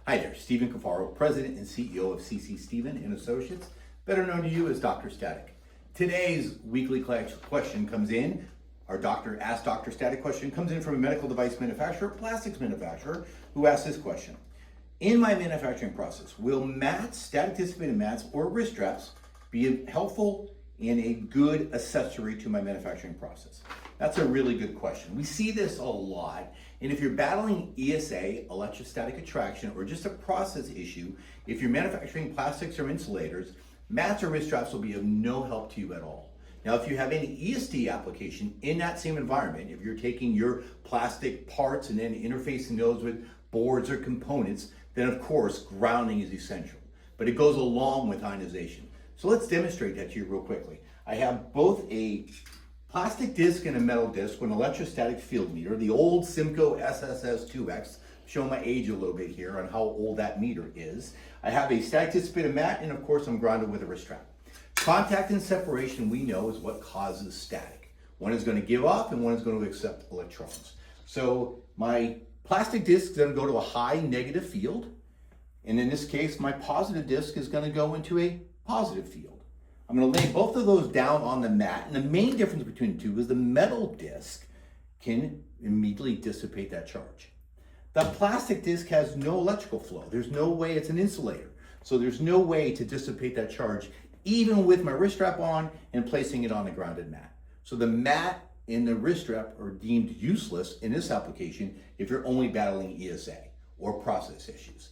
Hi there, Stephen Cafaro, President and CEO of CC Stephen and Associates, better known to you as Dr. Static. Today's weekly question comes in, our Ask Dr. Static question comes in from a medical device manufacturer, plastics manufacturer, who asked this question. In my manufacturing process, will mats, static dissipated mats, or wrist straps be helpful and a good accessory to my manufacturing process? That's a really good question. We see this a lot, and if you're battling ESA, electrostatic attraction, or just a process issue, if you're manufacturing plastics or insulators, mats or wrist straps will be of no help to you at all. Now, if you have any ESD application in that same environment, if you're taking your plastic parts and then interfacing those with boards or components, then of course, grounding is essential, but it goes along with ionization. So let's demonstrate that to you real quickly. I have both a plastic disc and a metal disc with an electrostatic field meter, the old Simco SSS2X, showing my age a little bit here on how old that meter is. I have a static dissipated mat, and of course I'm grounded with a wrist strap. Contact and separation, we know, is what causes static. One is going to give off and one is going to accept electrons. So my plastic disc is going to go to a high negative field, and in this case my positive disc is going to go into a positive field. I'm going to lay both of those down on the mat, and the main difference between the two is the metal disc can immediately dissipate that charge. The plastic disc has no electrical flow. There's no way, it's an insulator, so there's no way to dissipate that charge even with my wrist strap on and placing it on the grounded mat. So the mat and the wrist strap are deemed useless in this application if you're only battling ESA or process issues.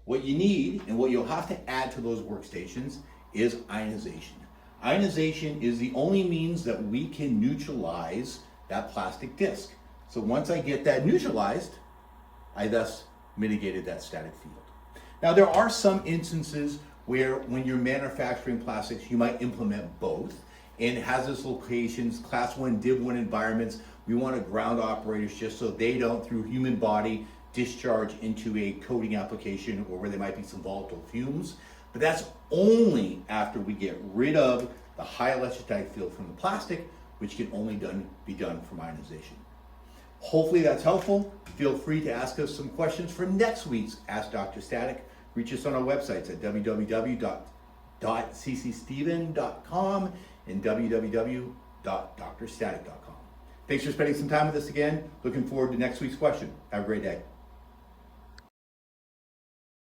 What you need and what you'll have to add to those workstations is ionization. Ionization is the only means that we can neutralize that plastic disc. So once I get that neutralized, I thus mitigated that static field. Now there are some instances where when you're manufacturing plastics, you might implement both. In hazardous locations, class 1, div 1 environments, we want to ground operators just so they don't, through human body, discharge into a coating application or where there might be some volatile fumes. But that's only after we get rid of the high electrostatic field from the plastic, which can only be done from ionization. Hopefully that's helpful. Feel free to ask us some questions for next week's Ask Dr. Static. Reach us on our websites at www.ccsteven.com and www.drstatic.com. Thanks for spending some time with us again. Looking forward to next week's question. Have a great day.